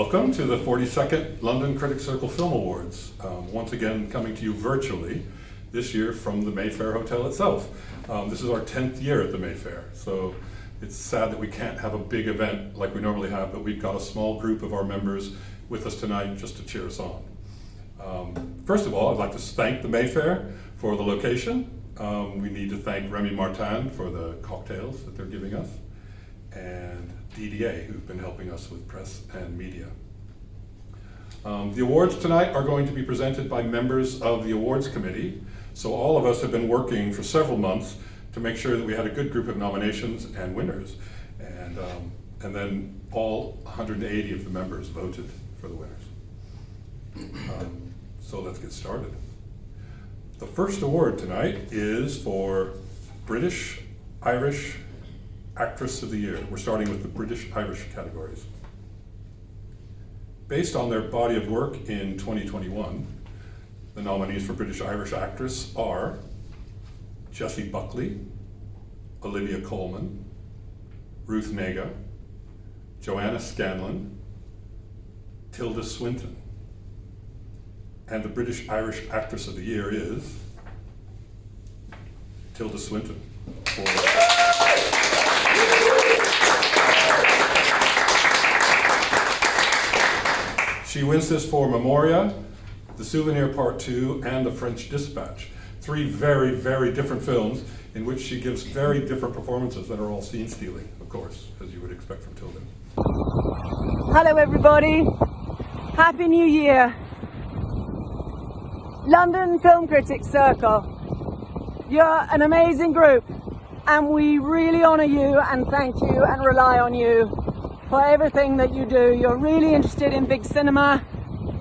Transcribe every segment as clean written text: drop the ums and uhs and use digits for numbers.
Welcome to the 42nd London Critics Circle Film Awards. Once again, coming to you virtually, this year from the Mayfair Hotel itself. This is our 10th year at the Mayfair, so it's sad that we can't have a big event like we normally have, but we've got a small group of our members with us tonight just to cheer us on. First of all, I'd like to thank the Mayfair for the location. We need to thank Remy Martin for the cocktails that they're giving us, and DDA, who've been helping us with press and media. The awards tonight are going to be presented by members of the awards committee. So all of us have been working for several months to make sure that we had a good group of nominations and winners. And then all 180 of the members voted for the winners. So let's get started. The first award tonight is for British Irish Actress of the Year. We're starting with the British Irish categories. Based on their body of work in 2021, the nominees for British Irish Actress are Jessie Buckley, Olivia Colman, Ruth Negga, Joanna Scanlan, Tilda Swinton. And the British Irish Actress of the Year is Tilda Swinton. She wins this for Memoria, The Souvenir Part 2, and The French Dispatch. Three very, very different films in which she gives very different performances that are all scene stealing, of course, as you would expect from Tilda. Hello everybody, Happy New Year. London Film Critics Circle, you're an amazing group and we really honour you and thank you and rely on you for everything that you do. You're really interested in big cinema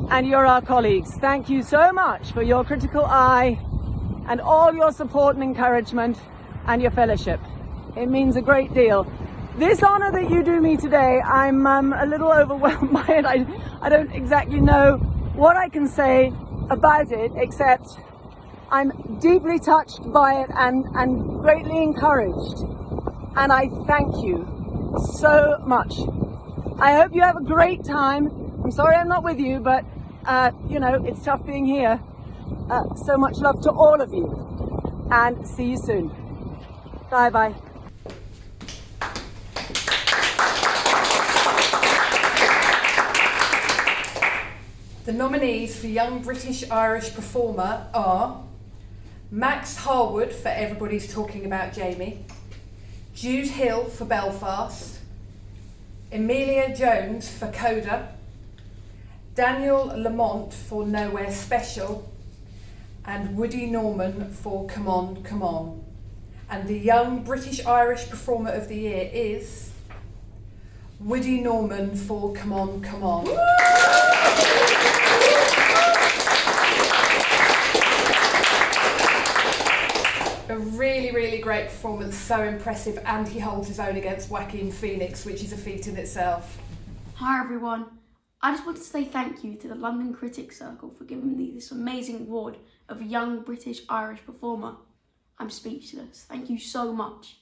and you're our colleagues. Thank you so much for your critical eye and all your support and encouragement and your fellowship. It means a great deal. This honour that you do me today, I'm a little overwhelmed by it. I don't exactly know what I can say about it, except I'm deeply touched by it and greatly encouraged. And I thank you so much. I hope you have a great time. I'm sorry I'm not with you, but you know, it's tough being here. So much love to all of you and see you soon. Bye bye. The nominees for Young British Irish Performer are Max Harwood for Everybody's Talking About Jamie, Jude Hill for Belfast, Emilia Jones for Coda, Daniel Lamont for Nowhere Special, and Woody Norman for Come On, Come On. And the Young British Irish Performer of the Year is Woody Norman for Come On, Come On. A really, really great performance, so impressive, and he holds his own against Joaquin Phoenix, which is a feat in itself. Hi everyone, I just wanted to say thank you to the London Critics Circle for giving me this amazing award of Young British Irish Performer. I'm speechless, thank you so much.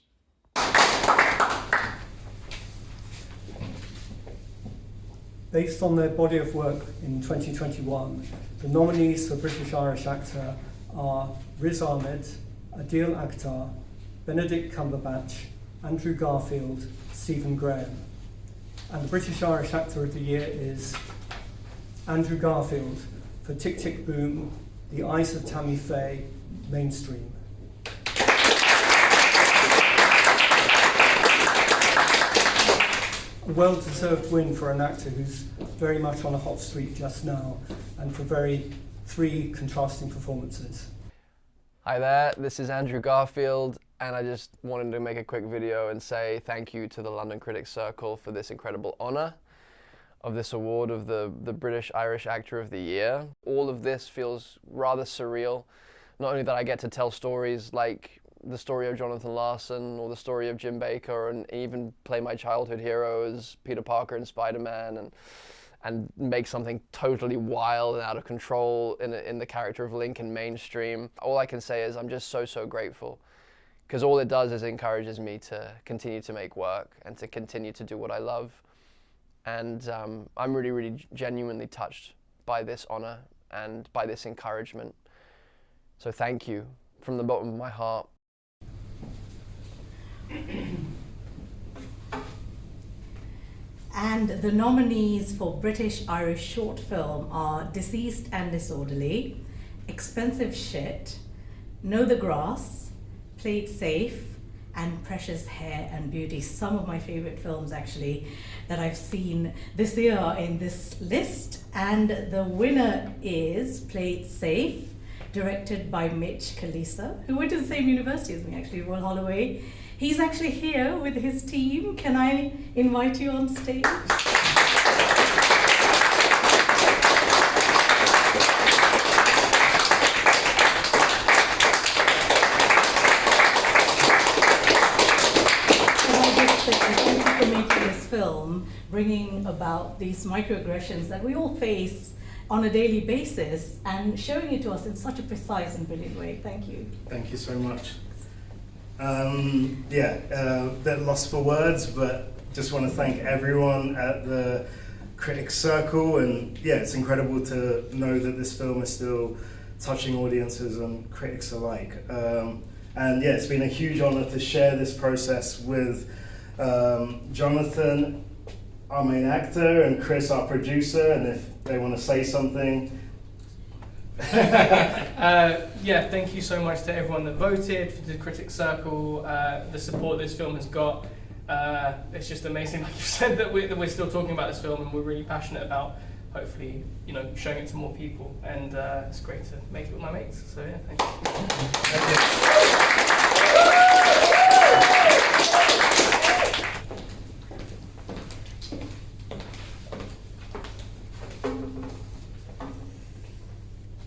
Based on their body of work in 2021, the nominees for British Irish Actor are Riz Ahmed, Adil Akhtar, Benedict Cumberbatch, Andrew Garfield, Stephen Graham. And the British Irish Actor of the Year is Andrew Garfield for Tick Tick Boom, The Eyes of Tammy Faye, Mainstream. A well-deserved win for an actor who's very much on a hot streak just now, and for three contrasting performances. Hi there, this is Andrew Garfield, and I just wanted to make a quick video and say thank you to the London Critics Circle for this incredible honour of this award of the British Irish Actor of the Year. All of this feels rather surreal. Not only that I get to tell stories like the story of Jonathan Larson or the story of Jim Baker, and even play my childhood heroes, Peter Parker and Spider-Man, and make something totally wild and out of control in the character of Link in Mainstream. All I can say is I'm just so grateful, because all it does is encourages me to continue to make work and to continue to do what I love. And I'm really, really genuinely touched by this honor and by this encouragement. So thank you from the bottom of my heart. And the nominees for British Irish short film are Deceased and Disorderly, Expensive Shit, Know the Grass, Play It Safe, and Precious Hair and Beauty. Some of my favorite films actually that I've seen this year in this list. And the winner is Play It Safe, directed by Mitch Kalisa, who went to the same university as me actually, Royal Holloway. He's actually here with his team. Can I invite you on stage? Thank you for making this film, bringing about these microaggressions that we all face on a daily basis and showing it to us in such a precise and brilliant way. Thank you. Thank you so much. Bit lost for words, but just want to thank everyone at the Critics Circle, and yeah, it's incredible to know that this film is still touching audiences and critics alike. And yeah, it's been a huge honor to share this process with Jonathan, our main actor, and Chris, our producer, and if they want to say something. Thank you so much to everyone that voted, for the Critics Circle, the support this film has got. It's just amazing, like you said, that we're still talking about this film, and we're really passionate about hopefully, showing it to more people. And it's great to make it with my mates. So yeah, thank you.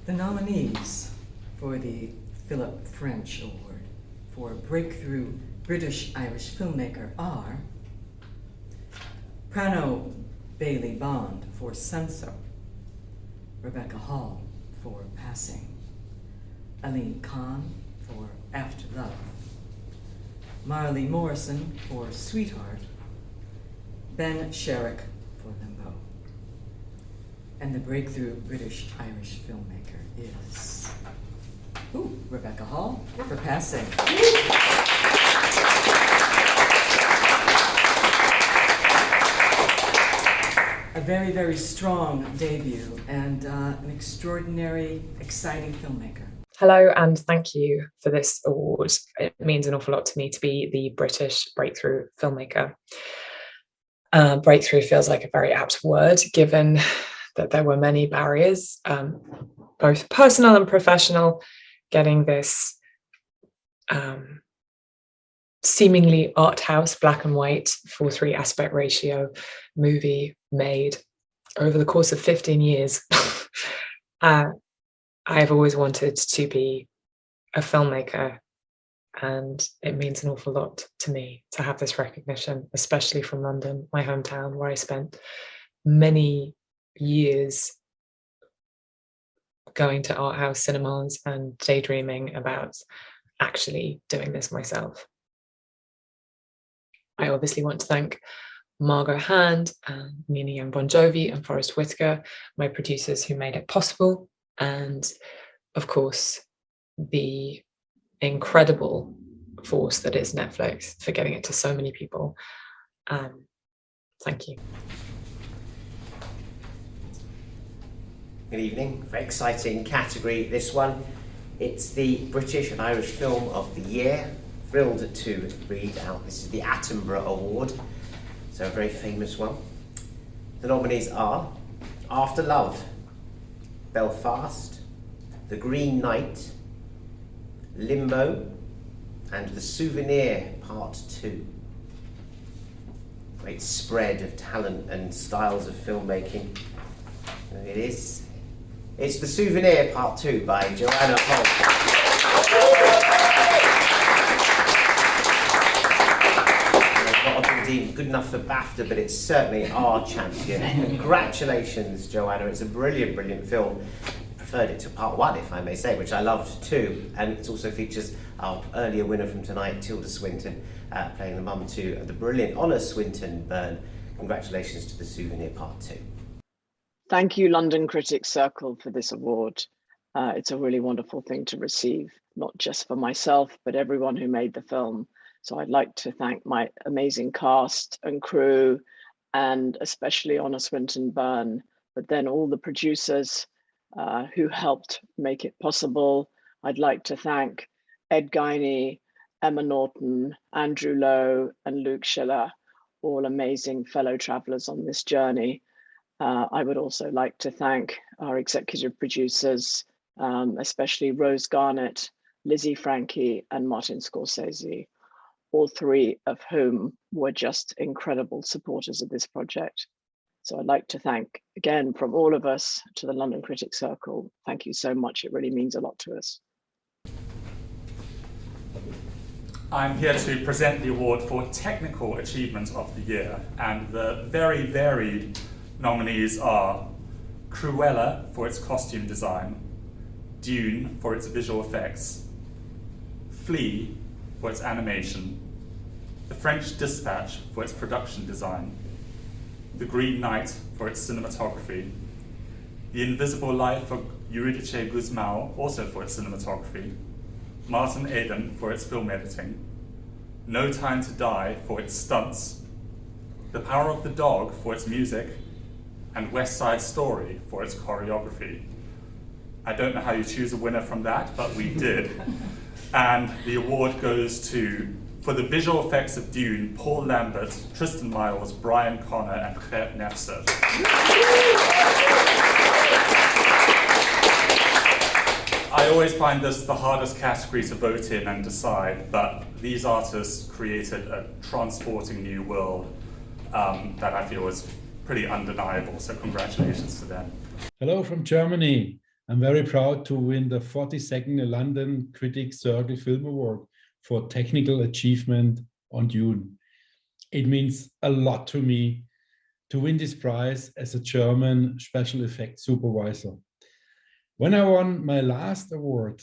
The nominees for the Philip French Award for Breakthrough British Irish Filmmaker are Prano Bailey-Bond for Senso, Rebecca Hall for Passing, Aline Khan for After Love, Marley Morrison for Sweetheart, Ben Sharrock for Limbo. And the Breakthrough British Irish Filmmaker is Rebecca Hall for Passing. A very, very strong debut and an extraordinary, exciting filmmaker. Hello, and thank you for this award. It means an awful lot to me to be the British Breakthrough Filmmaker. Breakthrough feels like a very apt word, given that there were many barriers, both personal and professional, getting this seemingly art house, black and white, 4:3 aspect ratio movie made over the course of 15 years. I've always wanted to be a filmmaker, and it means an awful lot to me to have this recognition, especially from London, my hometown, where I spent many years going to art house cinemas and daydreaming about actually doing this myself. I obviously want to thank Margot Hand and Nina Young Bon Jovi and Forrest Whitaker, my producers who made it possible, and of course the incredible force that is Netflix for getting it to so many people. Thank you. Good evening. Very exciting category, this one. It's the British and Irish Film of the Year. Thrilled to read out. This is the Attenborough Award, so a very famous one. The nominees are After Love, Belfast, The Green Knight, Limbo, and The Souvenir Part 2. Great spread of talent and styles of filmmaking. It's The Souvenir Part 2 by Joanna Hogg. Indeed, good enough for BAFTA, but it's certainly our champion. Congratulations, Joanna. It's a brilliant, brilliant film. Preferred it to Part 1, if I may say, which I loved too. And it also features our earlier winner from tonight, Tilda Swinton, playing the mum to the brilliant Honor Swinton Byrne congratulations to the Souvenir Part 2. Thank you, London Critics Circle, for this award. It's a really wonderful thing to receive, not just for myself, but everyone who made the film. So I'd like to thank my amazing cast and crew, and especially Joanna Swinton Byrne, but then all the producers who helped make it possible. I'd like to thank Ed Guiney, Emma Norton, Andrew Lowe, and Luke Schiller, all amazing fellow travelers on this journey. I would also like to thank our executive producers, especially Rose Garnett, Lizzie Frankie, and Martin Scorsese, all three of whom were just incredible supporters of this project. So I'd like to thank, again, from all of us to the London Critics Circle, thank you so much. It really means a lot to us. I'm here to present the award for Technical Achievement of the Year, and the very varied nominees are Cruella for its costume design, Dune for its visual effects, Flea for its animation, The French Dispatch for its production design, The Green Knight for its cinematography, The Invisible Life of Eurydice Guzmão, also for its cinematography, Martin Eden for its film editing, No Time to Die for its stunts, The Power of the Dog for its music, and West Side Story for its choreography. I don't know how you choose a winner from that, but we did. And the award goes to, for the visual effects of Dune, Paul Lambert, Tristan Miles, Brian Connor, and Claire Nefzer. I always find this the hardest category to vote in and decide, but these artists created a transporting new world that I feel is pretty undeniable, so congratulations to them. Hello from Germany. I'm very proud to win the 42nd London Critics Circle Film Award for technical achievement on Dune. It means a lot to me to win this prize as a German special effects supervisor. When I won my last award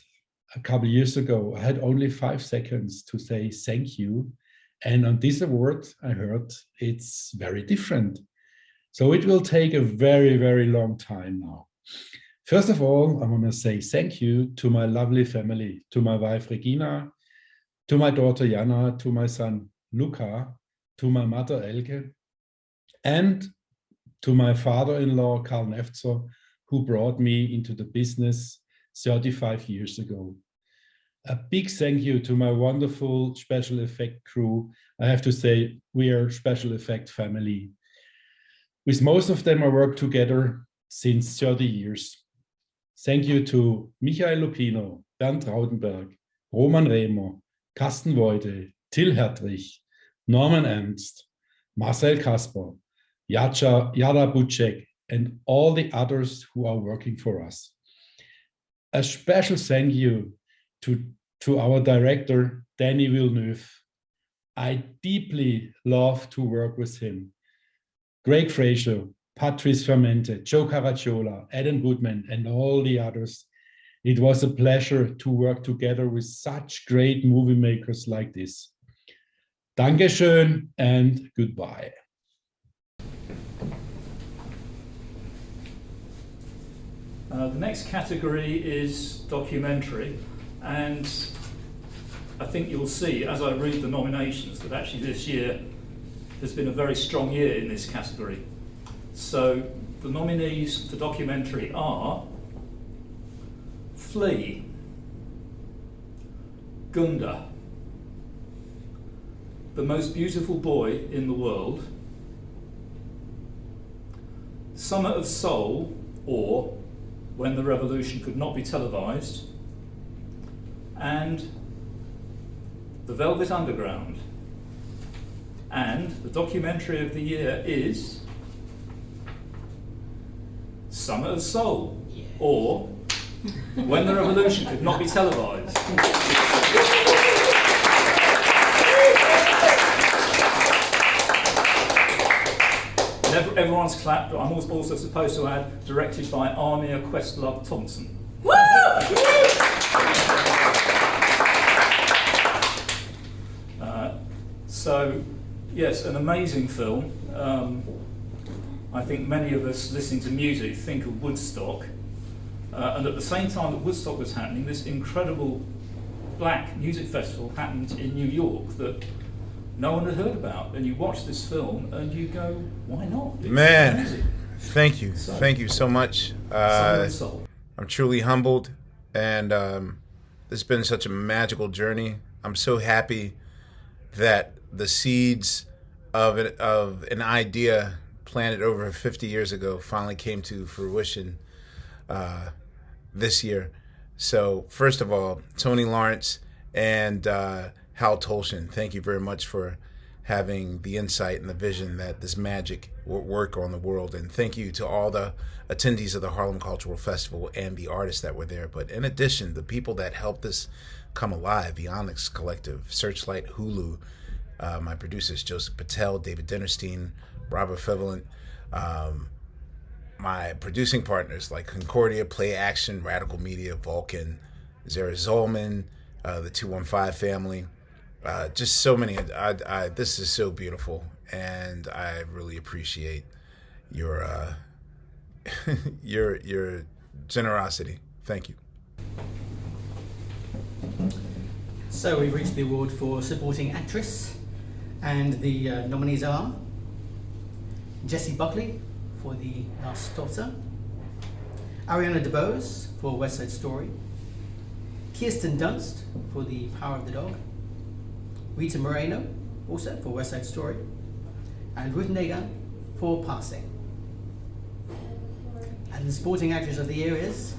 a couple of years ago, I had only 5 seconds to say thank you. And on this award, I heard it's very different. So it will take a very, very long time now. First of all, I want to say thank you to my lovely family, to my wife Regina, to my daughter Jana, to my son Luca, to my mother Elke, and to my father-in-law Karl Nefzer, who brought me into the business 35 years ago. A big thank you to my wonderful special effect crew. I have to say, we are a special effect family. With most of them, I work together since 30 years. Thank you to Michael Lupino, Bernd Raudenberg, Roman Rehmer, Carsten Voide, Till Hertrich, Norman Ernst, Marcel Kasper, Yada Bucek, and all the others who are working for us. A special thank you to our director, Danny Villeneuve. I deeply love to work with him. Greg Fraser, Patrice Fermente, Joe Caracciola, Adam Goodman, and all the others. It was a pleasure to work together with such great movie makers like this. Dankeschön and goodbye. The next category is documentary, and I think you'll see as I read the nominations that actually this year has been a very strong year in this category. So the nominees for documentary are Flea, Gunda, The Most Beautiful Boy in the World, Summer of Soul, or When the Revolution Could Not Be Televised, and The Velvet Underground. And the documentary of the year is Summer of Soul, or When the Revolution Could Not Be Televised. Everyone's clapped, but I'm also supposed to add, directed by Armia Questlove Thompson. Woo! So Yes, an amazing film. I think many of us listening to music think of Woodstock. And at the same time that Woodstock was happening, this incredible black music festival happened in New York that no one had heard about. And you watch this film and you go, why not? It's Man, amazing. thank you. Thank you so much. I'm truly humbled, and it's been such a magical journey. I'm so happy that the seeds of an idea planted over 50 years ago finally came to fruition this year. So first of all, Tony Lawrence and Hal Tolshin, thank you very much for having the insight and the vision that this magic will work on the world. And thank you to all the attendees of the Harlem Cultural Festival and the artists that were there. But in addition, the people that helped us come alive, the Onyx Collective, Searchlight, Hulu, my producers, Joseph Patel, David Dinnerstein, Robert Fevelant, my producing partners like Concordia, Play Action, Radical Media, Vulcan, Zara Zolman, the 215 family, just so many. This is so beautiful, and I really appreciate your your generosity. Thank you. So we've reached the award for supporting actress, and the nominees are Jessie Buckley for The Last Daughter, Ariana DeBose for West Side Story, Kirsten Dunst for The Power of the Dog, Rita Moreno also for West Side Story, and Ruth Negga for Passing. And the supporting actress of the year is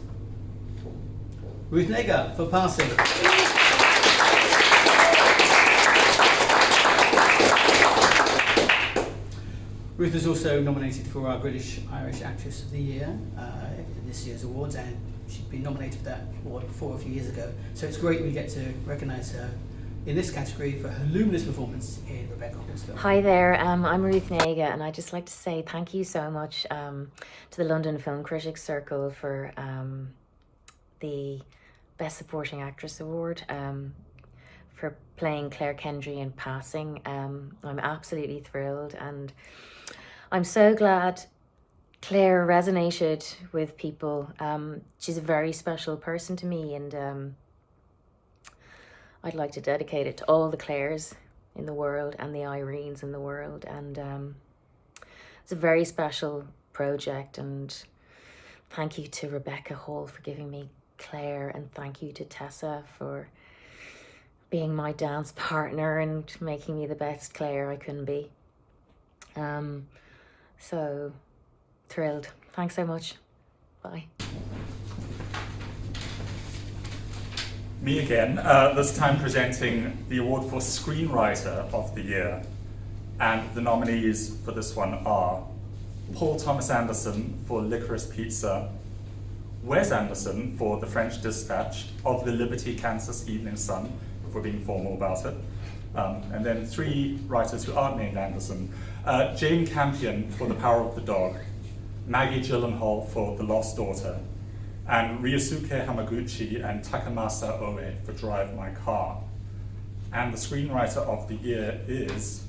Ruth Negga for Passing. Ruth is also nominated for our British Irish Actress of the Year in this year's awards, and she'd been nominated for that award before a few years ago. So it's great we get to recognise her in this category for her luminous performance in Rebecca Hall's film. Hi there, I'm Ruth Negga, and I'd just like to say thank you so much to the London Film Critics Circle for the Best Supporting Actress Award, for playing Claire Kendry in Passing. I'm absolutely thrilled, and I'm so glad Claire resonated with people. She's a very special person to me, and I'd like to dedicate it to all the Claires in the world and the Irenes in the world. And it's a very special project, and thank you to Rebecca Hall for giving me Claire, and thank you to Tessa for being my dance partner and making me the best Claire I can be. So thrilled. Thanks so much. Bye. Me again, this time presenting the award for Screenwriter of the Year. And the nominees for this one are Paul Thomas Anderson for Licorice Pizza, Wes Anderson for The French Dispatch, Of the Liberty, Kansas Evening Sun, if we're being formal about it, and then three writers who aren't named Anderson, Jane Campion for The Power of the Dog, Maggie Gyllenhaal for The Lost Daughter, and Ryosuke Hamaguchi and Takamasa Oe for Drive My Car. And the Screenwriter of the Year is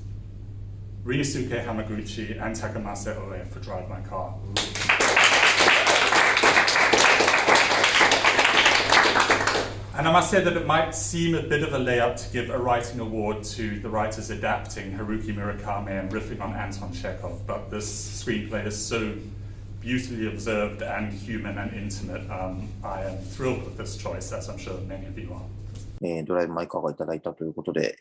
Ryosuke Hamaguchi and Takamasa Oe for Drive My Car. And I must say that it might seem a bit of a layup to give a writing award to the writers adapting Haruki Murakami and riffing on Anton Chekhov, but this screenplay is so beautifully observed and human and intimate. I am thrilled with this choice, as I'm sure many of you are. ドライブ・マイ・カーがいただいたということで、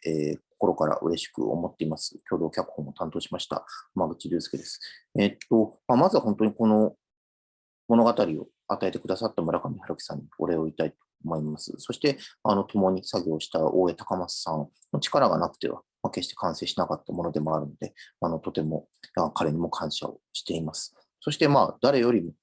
心から嬉しく思っています。共同脚本を担当しました浜口竜介です。まずは本当にこの物語を与えてくださった村上春樹さんにお礼を言いたいと思います。そして共に作業した大江高松さんの力がなくては、決して完成しなかったものでもあるので、とても彼にも感謝をしています。そして誰よりも、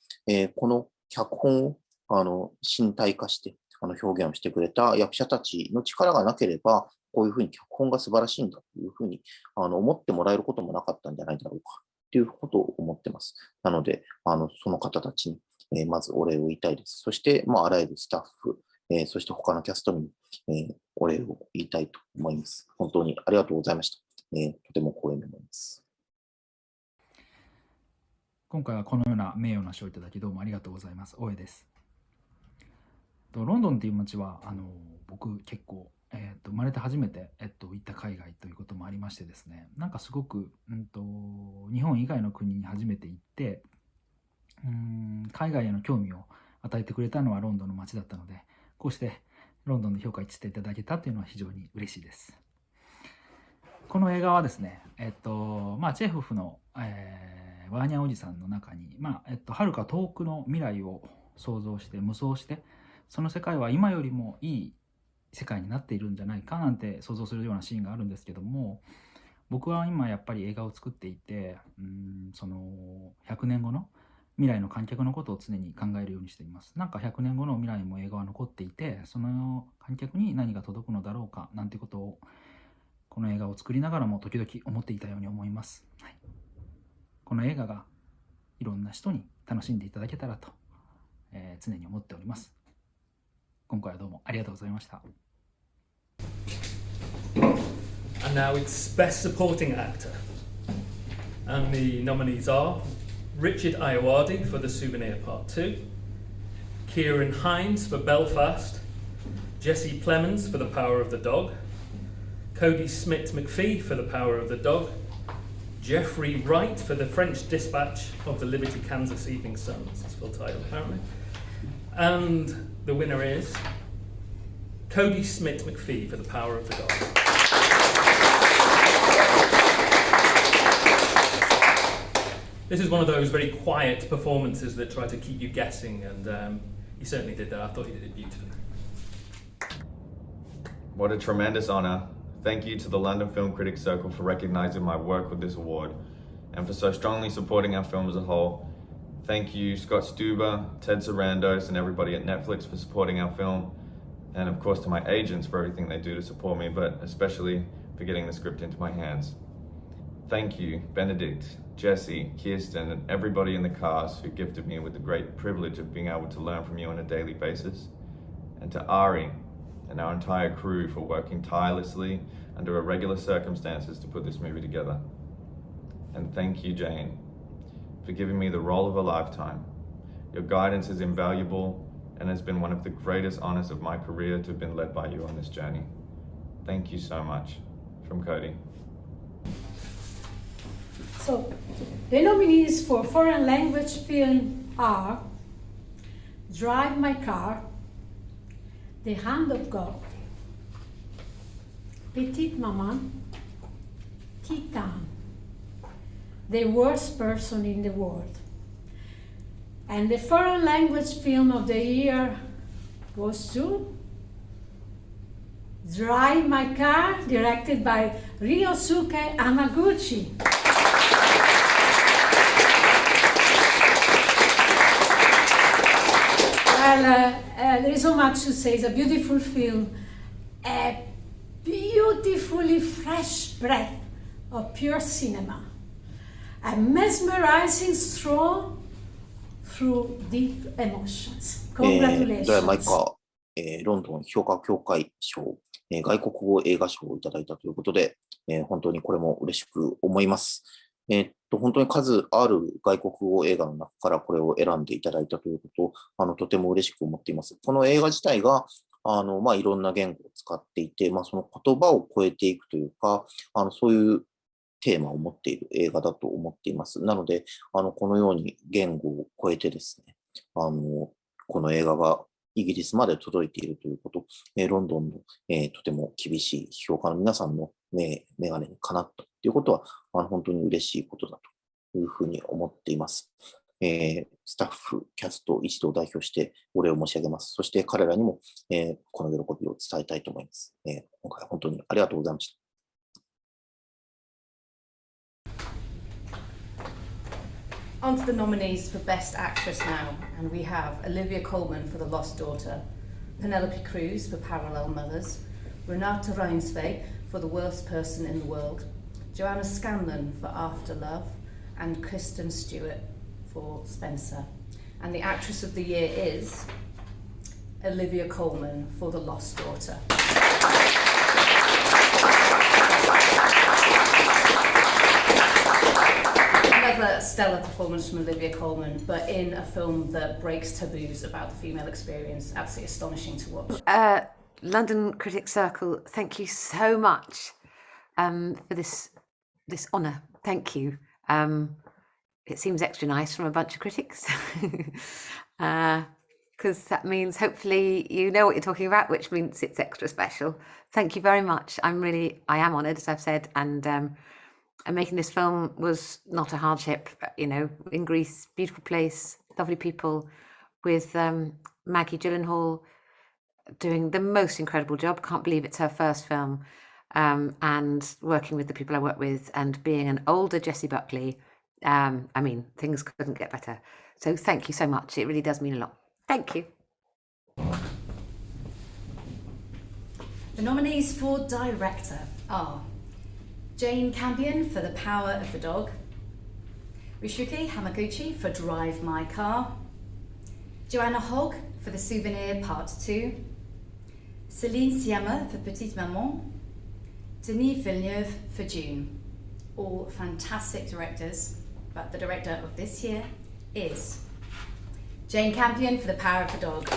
この脚本を身体化して表現をしてくれた役者たちの力がなければ、こういうふうに脚本が素晴らしいんだというふうに思ってもらえることもなかったんじゃないだろうかということを思っています。なので、その方たちに、まずお礼を言いたいです。そして、あらゆるスタッフ、そして他のキャストに、お礼を言いたいと思います。本当にありがとうございました。とても光栄今回はこのような名誉な賞をいただきどうもありがとうございます。大江です。ロンドンっていう街は僕結構、生まれて初めて、行った海外ということもありましてですね、なんかすごく、日本以外の国に初めて行って海外への興味を与えてくれたのはロンドンの街だったので、こうしてロンドンで評価していただけたというのは非常に嬉しいです。この映画はですね、チェーホフの、ワーニャおじさんの中に、遥か遠くの未来を想像して無双して、その世界は今よりもいい世界になっているんじゃないかなんて想像するようなシーンがあるんですけども、僕は今やっぱり映画を作っていて、その100年後の未来の観客のことを常に考えるようにしています。なんか100年後の未来も映画は残っていて、その観客に何が届くのだろうかなんてことをこの映画を作りながらも時々思っていたように思います。はい、この映画がいろんな人に楽しんでいただけたらと、常に思っております。今回はどうもありがとうございました。And now it's Best Supporting Actor. And the nominees are Richard Ayoade for The Souvenir Part 2, Kieran Hines for Belfast, Jesse Plemons for The Power of the Dog, Cody Smith-McPhee for The Power of the Dog, Jeffrey Wright for The French Dispatch of the Liberty Kansas Evening Sun, that's his full title apparently. And the winner is Cody Smith-McPhee for The Power of the Dog. This is one of those very quiet performances that try to keep you guessing, and he certainly did that. I thought he did it beautifully. What a tremendous honour. Thank you to the London Film Critics Circle for recognising my work with this award and for so strongly supporting our film as a whole. Thank you, Scott Stuber, Ted Sarandos, and everybody at Netflix for supporting our film. And of course to my agents for everything they do to support me, but especially for getting the script into my hands. Thank you, Benedict, Jessie, Kirsten, and everybody in the cast who gifted me with the great privilege of being able to learn from you on a daily basis. And to Ari and our entire crew for working tirelessly under irregular circumstances to put this movie together. And thank you, Jane, for giving me the role of a lifetime. Your guidance is invaluable and has been one of the greatest honors of my career to have been led by you on this journey. Thank you so much. From Cody. So, the nominees for foreign language film are Drive My Car, The Hand of God, Petite Maman, Titan, The Worst Person in the World. And the foreign language film of the year goes to Drive My Car, directed by Ryosuke Hamaguchi. Well, there is so much to say. It's a beautiful film, a beautifully fresh breath of pure cinema, a mesmerizing stroll through deep emotions. Congratulations. ドラマイカー、ロンドン評価協会賞、外国語映画賞をいただいたということで、本当にこれも嬉しく思います。本当に数ある外国語映画の中からこれを選んでいただいたということをとても嬉しく思っています。この映画自体がいろんな言語を使っていて、その言葉を超えていくというか、そういうテーマを持っている映画だと思っています。なので、このように言語を超えてですね、この映画がイギリスまで届いているということ、ロンドンの、とても厳しい評価の皆さんの眼鏡にかなったということは、本当に嬉しいことだというふうに思っています。スタッフ、キャスト一同を代表してお礼を申し上げます。そして彼らにも、この喜びを伝えたいと思います。今回は本当にありがとうございました。On to the nominees for Best Actress now, and we have Olivia Colman for The Lost Daughter, Penelope Cruz for Parallel Mothers, Renata Reinsve for The Worst Person in the World, Joanna Scanlan for After Love, and Kristen Stewart for Spencer. And the Actress of the Year is Olivia Colman for The Lost Daughter. Another stellar performance from Olivia Colman, but in a film that breaks taboos about the female experience. Absolutely astonishing to watch. London Critics Circle, thank you so much for this honour. Thank you. It seems extra nice from a bunch of critics, because that means hopefully you know what you're talking about, which means it's extra special. Thank you very much. I am honoured, as I've said, and making this film was not a hardship. You know, in Greece, beautiful place, lovely people, with Maggie Gyllenhaal doing the most incredible job. Can't believe it's her first film, and working with the people I work with, and being an older Jessie Buckley. I mean, things couldn't get better. So thank you so much. It really does mean a lot. Thank you. The nominees for director are Jane Campion for The Power of the Dog, Ryusuke Hamaguchi for Drive My Car, Joanna Hogg for The Souvenir Part 2, Céline Sciamma for Petite Maman, Denis Villeneuve for Dune. All fantastic directors, but the director of this year is Jane Campion for The Power of the Dog.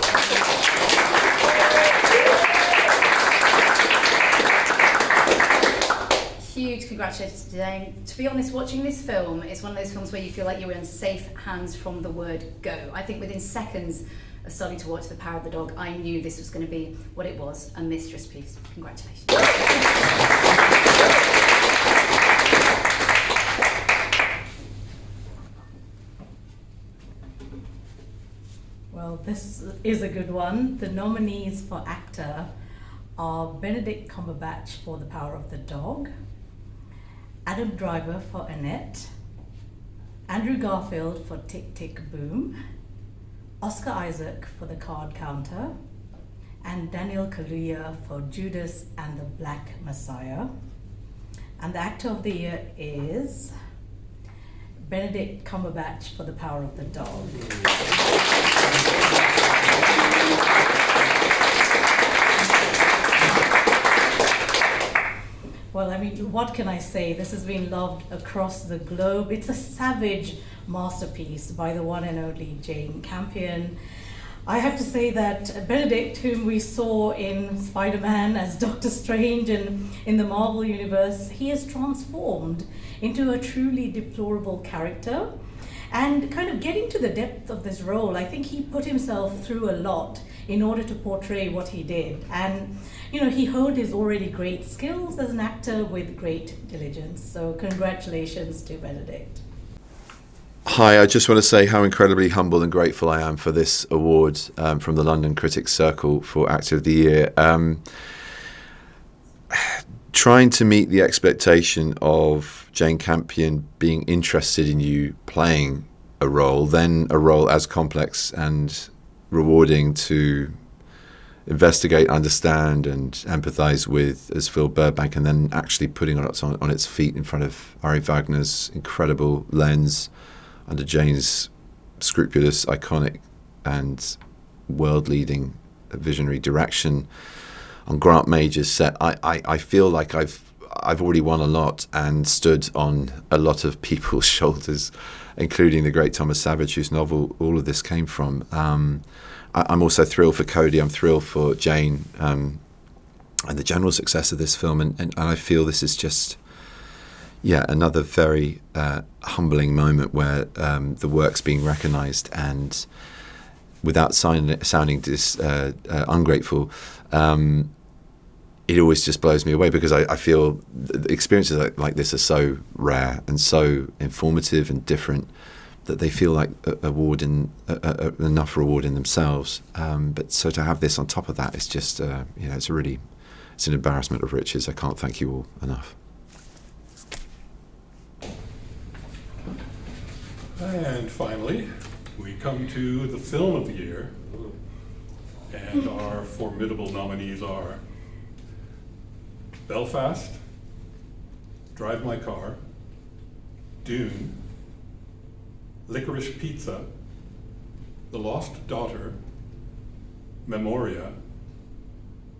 Huge congratulations to Jane. To be honest, watching this film is one of those films where you feel like you're in safe hands from the word go. I think within seconds of starting to watch The Power of the Dog, I knew this was going to be what it was, a mistress piece. Congratulations. Well, this is a good one. The nominees for actor are Benedict Cumberbatch for The Power of the Dog, Adam Driver for Annette, Andrew Garfield for Tick Tick Boom, Oscar Isaac for The Card Counter, and Daniel Kaluuya for Judas and the Black Messiah. And the actor of the year is Benedict Cumberbatch for The Power of the Dog. Well, I mean, what can I say? This has been loved across the globe. It's a savage masterpiece by the one and only Jane Campion. I have to say that Benedict, whom we saw in Spider-Man as Doctor Strange and in the Marvel Universe, he has transformed into a truly deplorable character. And kind of getting to the depth of this role, I think he put himself through a lot in order to portray what he did. And, you know, he honed his already great skills as an actor with great diligence. So congratulations to Benedict. Hi, I just want to say how incredibly humble and grateful I am for this award from the London Critics Circle for Actor of the Year. Trying to meet the expectation of Jane Campion being interested in you playing a role, then a role as complex and rewarding to investigate, understand and empathise with as Phil Burbank, and then actually putting it on its feet in front of Ari Wagner's incredible lens under Jane's scrupulous, iconic and world-leading visionary direction on Grant Major's set. I feel like I've already won a lot and stood on a lot of people's shoulders, including the great Thomas Savage, whose novel all of this came from. I'm also thrilled for Cody. I'm thrilled for Jane and the general success of this film. And I feel this is just, another very humbling moment where the work's being recognised, and without sounding ungrateful, it always just blows me away, because I feel the experiences like this are so rare and so informative and different that they feel like enough reward in themselves. But so to have this on top of that is just, it's an embarrassment of riches. I can't thank you all enough. And finally, we come to the film of the year, and our formidable nominees are Belfast, Drive My Car, Dune, Licorice Pizza, The Lost Daughter, Memoria,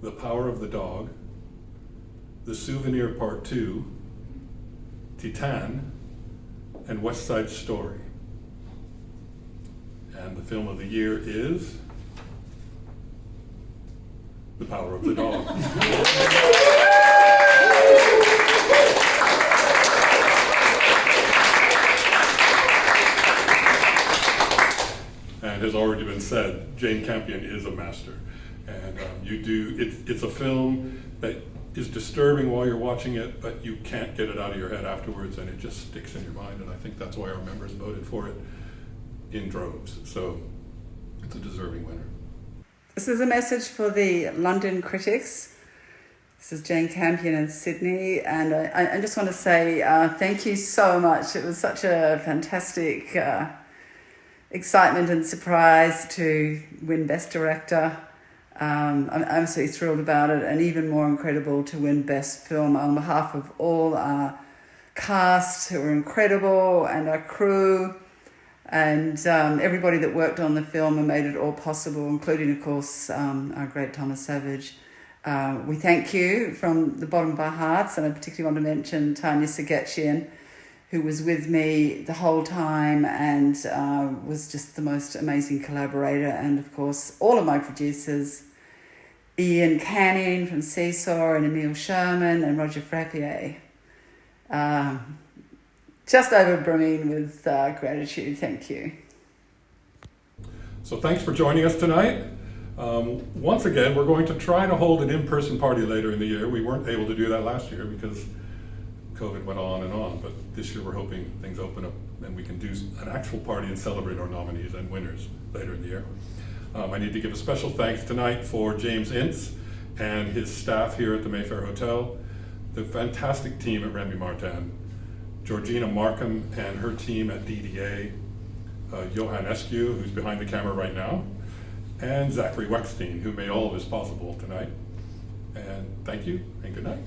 The Power of the Dog, The Souvenir Part 2, Titan, and West Side Story. And the film of the year is The Power of the Dog. And has already been said, Jane Campion is a master. And it's a film that is disturbing while you're watching it, but you can't get it out of your head afterwards, and it just sticks in your mind. And I think that's why our members voted for it in droves. So it's a deserving winner. This is a message for the London critics. This is Jane Campion in Sydney, and I just want to say thank you so much. It was such a fantastic excitement and surprise to win Best Director. I'm absolutely thrilled about it, and even more incredible to win Best Film on behalf of all our cast who were incredible, and our crew, and everybody that worked on the film and made it all possible, including, of course, our great Thomas Savage. We thank you from the bottom of our hearts, and I particularly want to mention Tanya Sagetchian, who was with me the whole time and was just the most amazing collaborator, and of course all of my producers, Ian Canning from Seesaw and Emile Sherman and Roger Frappier. Just over brimming with gratitude. Thank you. So thanks for joining us tonight. Once again, we're going to try to hold an in-person party later in the year. We weren't able to do that last year because COVID went on, but this year we're hoping things open up and we can do an actual party and celebrate our nominees and winners later in the year. I need to give a special thanks tonight for James Ince and his staff here at the Mayfair Hotel, the fantastic team at Remy Martin, Georgina Markham and her team at DDA, Johan Eskew, who's behind the camera right now, and Zachary Weckstein, who made all of this possible tonight. And thank you, and good night.